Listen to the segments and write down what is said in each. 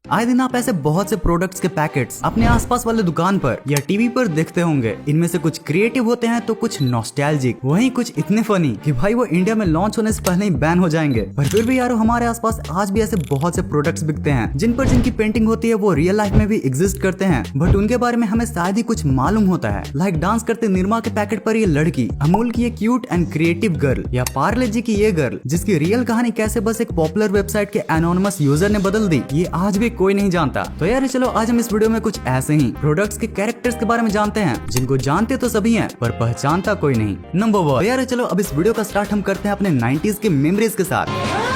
आए दिन आप ऐसे बहुत से प्रोडक्ट्स के पैकेट्स अपने आसपास वाले दुकान पर या टीवी पर देखते होंगे। इनमें से कुछ क्रिएटिव होते हैं तो कुछ नॉस्टैल्जिक, वहीं कुछ इतने फनी कि भाई वो इंडिया में लॉन्च होने से पहले ही बैन हो जाएंगे। पर फिर भी यारो हमारे आसपास आज भी ऐसे बहुत से प्रोडक्ट्स बिकते हैं जिनकी पेंटिंग होती है वो रियल लाइफ में भी एग्जिस्ट करते हैं, बट उनके बारे में हमें शायद ही कुछ मालूम होता है। लाइक डांस करते निरमा के पैकेट पर ये लड़की, अमूल की ये क्यूट एंड क्रिएटिव गर्ल, या पार्ले जी की ये गर्ल जिसकी रियल कहानी कैसे बस एक पॉपुलर वेबसाइट के एनोनिमस यूजर ने बदल दी, ये आज भी कोई नहीं जानता। तो यार चलो आज हम इस वीडियो में कुछ ऐसे ही प्रोडक्ट्स के कैरेक्टर्स के बारे में जानते हैं जिनको जानते तो सभी हैं पर पहचानता कोई नहीं। नंबर 1। तो यार चलो अब इस वीडियो का स्टार्ट हम करते हैं अपने 90s के मेमोरीज के साथ।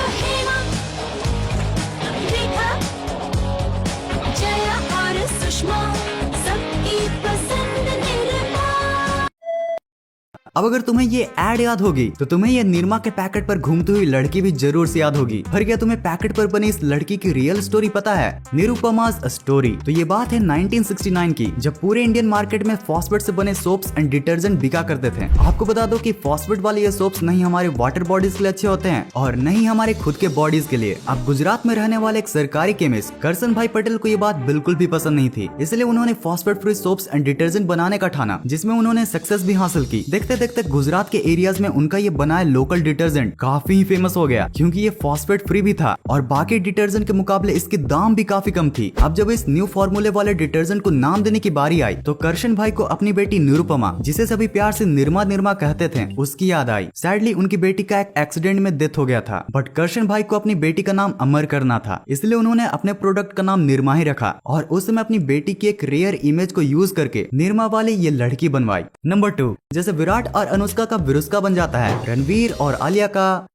अब अगर तुम्हें ये एड याद होगी तो तुम्हें ये निरमा के पैकेट पर घूमती हुई लड़की भी जरूर से याद होगी। पर क्या तुम्हें पैकेट पर बनी इस लड़की की रियल स्टोरी पता है? निरुपमा's स्टोरी। तो ये बात है 1969 की, जब पूरे इंडियन मार्केट में फॉस्फेट से बने सोप्स एंड डिटर्जेंट बिका करते थे। आपको बता दो कि फॉस्फेट वाले ये सोप्स नहीं हमारे वाटर बॉडीज के लिए अच्छे होते हैं और नहीं हमारे खुद के बॉडीज के लिए। अब गुजरात में रहने वाले एक सरकारी केमिस्ट करसन भाई पटेल को ये बात बिल्कुल भी पसंद नहीं थी, इसलिए उन्होंने phosphate free soaps and detergent बनाने का ठाना, जिसमें उन्होंने सक्सेस भी हासिल की। देखते गुजरात के एरियाज में उनका ये बनाया लोकल डिटर्जेंट काफी ही फेमस हो गया, क्योंकि ये फॉस्फेट फ्री भी था और बाकी डिटर्जेंट के मुकाबले इसके दाम भी काफी कम थी। अब जब इस न्यू फॉर्मूले वाले डिटर्जेंट को नाम देने की बारी आई तो करशन भाई को अपनी बेटी निरुपमा, जिसे सभी प्यार से निर्मा निर्मा कहते थे, उसकी याद आई। सैडली उनकी बेटी का एक एक्सीडेंट में डेथ हो गया था, बट करशन भाई को अपनी बेटी का नाम अमर करना था, इसलिए उन्होंने अपने प्रोडक्ट का नाम निर्मा ही रखा और उस समय अपनी बेटी की एक रेयर इमेज को यूज करके निर्मा वाली ये लड़की बनवाई। नंबर 2। जैसे विराट और अनुष्का का विरुष्का बन जाता है रणवीर और आलिया का।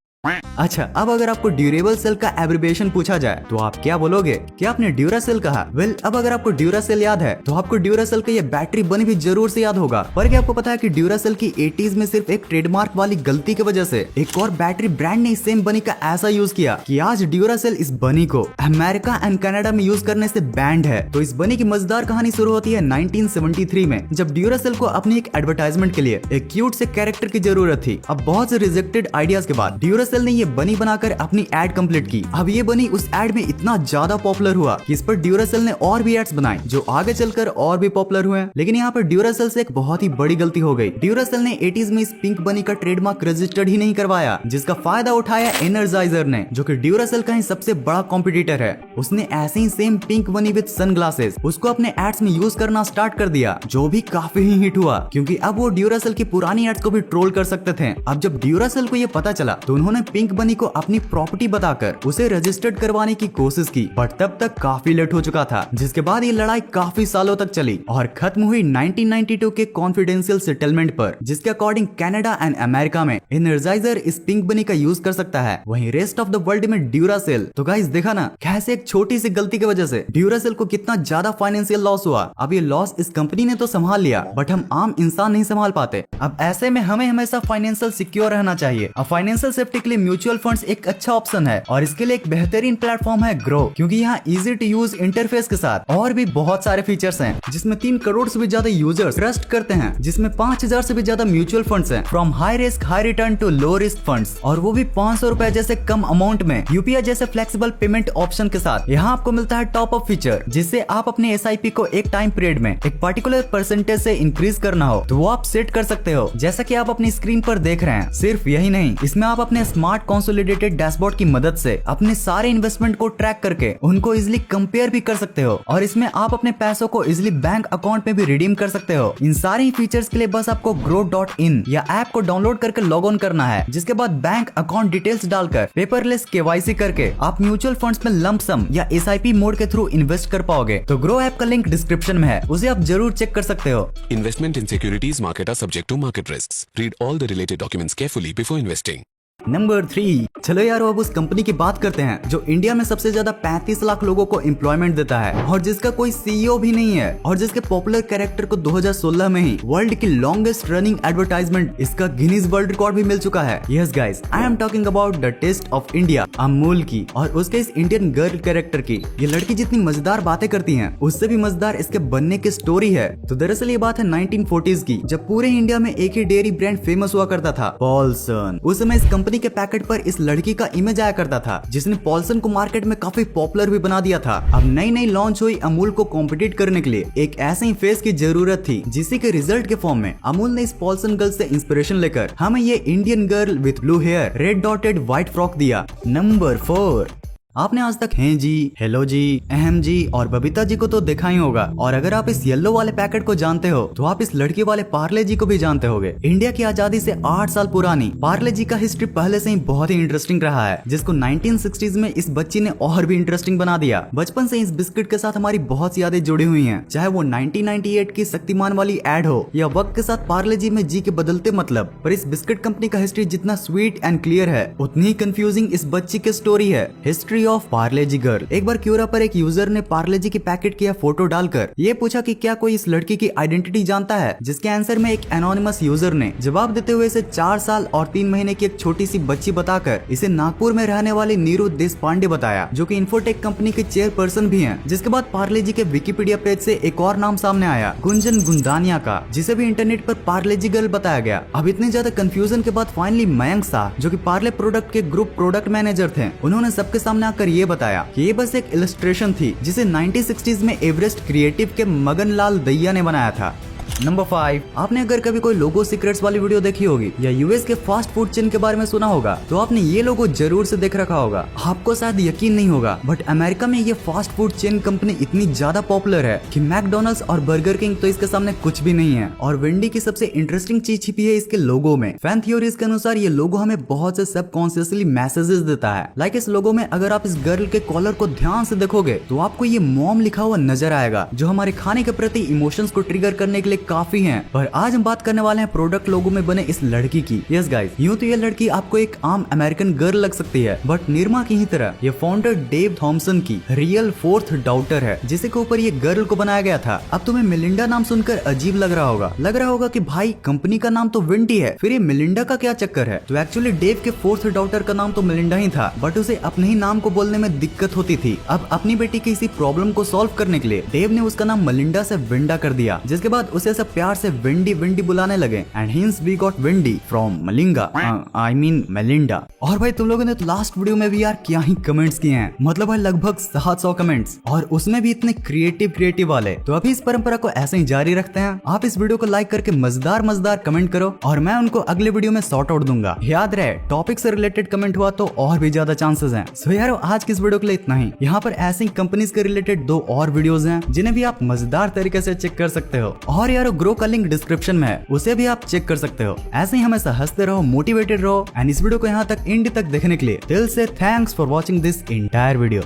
अच्छा, अब अगर आपको ड्यूरेबल सेल का एब्रिविएशन पूछा जाए तो आप क्या बोलोगे? क्या आपने ड्यूरासेल कहा? वेल, अब अगर आपको ड्यूरासेल याद है तो आपको ड्यूरासेल का ये बैटरी बनी भी जरूर से याद होगा। पर क्या आपको पता है कि ड्यूरासेल की 80s में सिर्फ एक ट्रेडमार्क वाली गलती की वजह से एक और बैटरी ब्रांड ने इस सेम बनी का ऐसा यूज किया कि आज ड्यूरासेल इस बनी को अमेरिका एंड कनाडा में यूज करने से बैंड है। तो इस बनी की मजेदार कहानी शुरू होती है 1973 में, जब ड्यूरासेल को अपनी एक एडवर्टाइजमेंट के लिए एक क्यूट से कैरेक्टर की जरूरत थी। अब बहुत से रिजेक्टेड आइडियाज के बाद ड्यूरासेल ने ये बनी बनाकर अपनी एड कंप्लीट की। अब ये बनी उस एड में इतना ज्यादा पॉपुलर हुआ कि इस पर ड्यूरासेल ने और भी एड्स बनाए जो आगे चलकर और भी पॉपुलर हुए। लेकिन यहाँ पर ड्यूरासेल से एक बहुत ही बड़ी गलती हो गई। ड्यूरासेल ने 80s में इस पिंक बनी का ट्रेडमार्क रजिस्टर्ड ही नहीं करवाया, जिसका फायदा उठाया एनर्जाइजर ने, जो कि ड्यूरासेल का ही सबसे बड़ा कॉम्पिटिटर है। उसने ऐसे ही सेम पिंक बनी विद सनग्लासेस उसको अपने एड्स में यूज करना स्टार्ट कर दिया, जो भी काफी ही हिट हुआ, क्योंकि अब वो ड्यूरासेल की पुरानी एड्स को भी ट्रोल कर सकते थे। अब जब ड्यूरासेल को ये पता चला तो उन्होंने पिंक बनी को अपनी प्रॉपर्टी बताकर उसे रजिस्टर्ड करवाने की कोशिश की, बट तब तक काफी लेट हो चुका था, जिसके बाद ये लड़ाई काफी सालों तक चली और खत्म हुई 1992 के कॉन्फिडेंशियल सेटलमेंट पर, जिसके अकॉर्डिंग कनाडा एंड अमेरिका में एनर्जाइजर इस पिंक बनी का यूज कर सकता है, वहीं रेस्ट ऑफ द वर्ल्ड में ड्यूरासेल। तो गाइस देखा ना कैसे एक छोटी सी गलती की वजह से ड्यूरासेल को कितना ज्यादा फाइनेंशियल लॉस हुआ। अब ये लॉस इस कंपनी ने तो संभाल लिया, बट हम आम इंसान नहीं संभाल पाते। अब ऐसे में हमें हमेशा फाइनेंशियल सिक्योर रहना चाहिए। अब फाइनेंशियल सेफ्टी के लिए म्यूचुअल फंड्स एक अच्छा ऑप्शन है और इसके लिए एक बेहतरीन प्लेटफॉर्म है ग्रो, क्योंकि यहाँ इजी टू यूज इंटरफेस के साथ और भी बहुत सारे फीचर्स हैं, जिसमें 3 करोड़ से भी ज्यादा यूजर्स ट्रस्ट करते हैं, जिसमें 5000 से भी ज्यादा म्यूचुअल फंड्स हैं, from high risk high return to low risk funds, और वो भी 500 रुपए जैसे कम अमाउंट में यूपीआई जैसे फ्लेक्सिबल पेमेंट ऑप्शन के साथ। यहाँ आपको मिलता है टॉप अप फीचर, जिससे आप अपने SIP को एक टाइम पीरियड में एक पर्टिकुलर परसेंटेज से इंक्रीज करना हो तो वो आप सेट कर सकते हो, जैसा कि आप अपनी स्क्रीन पर देख रहे हैं। सिर्फ यही नहीं, इसमें आप अपने स्मार्ट कंसोलिडेटेड डैशबोर्ड की मदद से अपने सारे इन्वेस्टमेंट को ट्रैक करके उनको इजिली कंपेयर भी कर सकते हो, और इसमें आप अपने पैसों को इजिली बैंक अकाउंट में भी रिडीम कर सकते हो। इन सारे फीचर्स के लिए बस आपको grow.in या ऐप को डाउनलोड करके लॉग ऑन करना है, जिसके बाद बैंक अकाउंट डिटेल्स डालकर पेपरलेस KYC करके आप म्यूचुअल फंड्स में लंप सम या SIP मोड के थ्रू इन्वेस्ट कर पाओगे। तो ग्रो ऐप का लिंक डिस्क्रिप्शन में है, उसे आप जरूर चेक कर सकते हो। Investment in securities market are subject to market risks. Read all the related documents carefully before investing. Number 3। चलो यारो अब उस कंपनी की बात करते हैं जो इंडिया में सबसे ज्यादा 35 लाख लोगों को एम्प्लॉयमेंट देता है और जिसका कोई CEO भी नहीं है, और जिसके पॉपुलर कैरेक्टर को 2016 में ही वर्ल्ड की लॉन्गेस्ट रनिंग एडवर्टाइजमेंट इसका गिनीज वर्ल्ड रिकॉर्ड भी मिल चुका है। Yes guys, I am talking about the taste of India, Amul की, और उसके इस इंडियन गर्ल कैरेक्टर की। ये लड़की जितनी मजेदार बातें करती है उससे भी मजेदार इसके बनने की स्टोरी है। तो दरअसल ये बात है 1940s की, जब पूरे इंडिया में एक ही डेयरी ब्रांड फेमस हुआ करता था, पॉल्सन। उस समय इस कंपनी के पैकेट पर इस लड़की का इमेज आया करता था, जिसने पॉल्सन को मार्केट में काफी पॉपुलर भी बना दिया था। अब नई नई लॉन्च हुई अमूल को कॉम्पिटिट करने के लिए एक ऐसे ही फेस की जरूरत थी, जिसी के रिजल्ट के फॉर्म में अमूल ने इस पॉल्सन गर्ल से इंस्पिरेशन लेकर हमें ये Indian girl with blue hair, red dotted white frock दिया। नंबर 4, आपने आज तक हैं जी, हेलो जी, अहम जी और बबीता जी को तो देखा ही होगा, और अगर आप इस येलो वाले पैकेट को जानते हो तो आप इस लड़की वाले पार्ले जी को भी जानते होगे। इंडिया की आजादी से 8 साल पुरानी पार्ले जी का हिस्ट्री पहले से ही बहुत ही इंटरेस्टिंग रहा है, जिसको 1960s में इस बच्ची ने और भी इंटरेस्टिंग बना दिया। बचपन से इस बिस्किट के साथ हमारी बहुत सी यादें जुड़ी हुई है, चाहे वो 1998 की शक्तिमान वाली एड हो या वक्त के साथ पार्ले जी में जी के बदलते मतलब। पर इस बिस्किट कंपनी का हिस्ट्री जितना स्वीट एंड क्लियर है, उतनी ही कंफ्यूजिंग इस बच्ची की स्टोरी है। History of Parle G girl. एक बार क्यूरा पर एक यूजर ने पार्ले जी की पैकेट की फोटो डालकर ये पूछा कि क्या कोई इस लड़की की आइडेंटिटी जानता है, जिसके आंसर में एक एनोनिमस यूजर ने जवाब देते हुए इसे 4 साल और 3 महीने की एक छोटी सी बच्ची बताकर इसे नागपुर में रहने वाली नीरू देशपांडे बताया, जो कि इन्फोटेक कंपनी के चेयरपर्सन भी हैं। जिसके बाद पार्ले जी के विकिपीडिया पेज से एक और नाम सामने आया, गुंजन गुंदानिया का, जिसे भी इंटरनेट पर पार्ले जी गर्ल बताया गया। अब इतने ज्यादा कंफ्यूजन के बाद फाइनली मयंक शाह, जो कि पार्ले प्रोडक्ट के ग्रुप प्रोडक्ट मैनेजर थे, उन्होंने सबके सामने आकर ये बताया कि ये बस एक इलस्ट्रेशन थी, जिसे 1960s में एवरेस्ट क्रिएटिव के मगन लाल दहिया ने बनाया था। नंबर 5, आपने अगर कभी कोई लोगो सीक्रेट्स वाली वीडियो देखी होगी या यूएस के फास्ट फूड चेन के बारे में सुना होगा, तो आपने ये लोगो जरूर से देख रखा होगा। आपको शायद यकीन नहीं होगा, बट अमेरिका में ये फास्ट फूड चेन कंपनी इतनी ज्यादा पॉपुलर है कि मैकडोनल्ड्स और बर्गर किंग तो इसके सामने कुछ भी नहीं है। और वेंडी की सबसे इंटरेस्टिंग चीज छिपी है इसके लोगो में। फैन थ्योरीज के अनुसार ये लोगो हमें बहुत से सबकॉन्शियसली मैसेजेस देता है। लाइक इस लोगो में अगर आप इस गर्ल के कॉलर को ध्यान से देखोगे तो आपको ये मॉम लिखा हुआ नजर आएगा, जो हमारे खाने के प्रति इमोशंस को ट्रिगर करने के लिए काफी हैं। पर आज हम बात करने वाले हैं प्रोडक्ट लोगो में बने इस लड़की की। यस गाइस, यूं तो ये लड़की आपको एक आम अमेरिकन गर्ल लग सकती है, बट निरमा की ही तरह ये फाउंडर डेव थॉमसन की रियल 4th डॉटर है, जिसे के ऊपर ये गर्ल को बनाया गया था। अब तुम्हें मिलिंडा नाम सुनकर अजीब लग रहा होगा कि भाई कंपनी का नाम तो वेंडी है, फिर ये मिलिंडा का क्या चक्कर है। तो एक्चुअली डेव के 4th डॉटर का नाम तो मिलिंडा ही था, बट उसे अपने ही नाम को बोलने में दिक्कत होती थी। अब अपनी बेटी की इसी प्रॉब्लम को सॉल्व करने के लिए डेव ने उसका नाम मिलिंडा से विंडा कर दिया, जिसके बाद उसे सब प्यार से वेंडी वेंडी बुलाने लगे, and hence we got Wendy from Malinga, I mean Melinda. और भाई तुम लोगों ने तो लास्ट वीडियो में भी यार क्या ही कमेंट्स किए हैं, मतलब भाई लगभग 700 कमेंट्स, और उसमें भी इतने क्रिएटिव वाले। तो अभी इस परंपरा को ऐसे ही जारी रखते हैं। आप इस वीडियो को लाइक करके मजेदार कमेंट करो, और मैं उनको अगले वीडियो में सॉर्ट आउट दूंगा। याद रहे, टॉपिक से रिलेटेड कमेंट हुआ तो और भी ज्यादा चांसेस हैं। सो यार आज की इस वीडियो के लिए इतना ही। यहाँ पर ऐसी कंपनीज के रिलेटेड 2 और वीडियोस हैं, जिन्हें भी आप मजेदार तरीके से चेक कर सकते हो। और यार ग्रो का लिंक डिस्क्रिप्शन में है, उसे भी आप चेक कर सकते हो। ऐसे ही हमेशा हंसते रहो, मोटिवेटेड रहो, एंड इस वीडियो को यहाँ तक एंड तक देखने के लिए दिल से thanks for watching this entire video.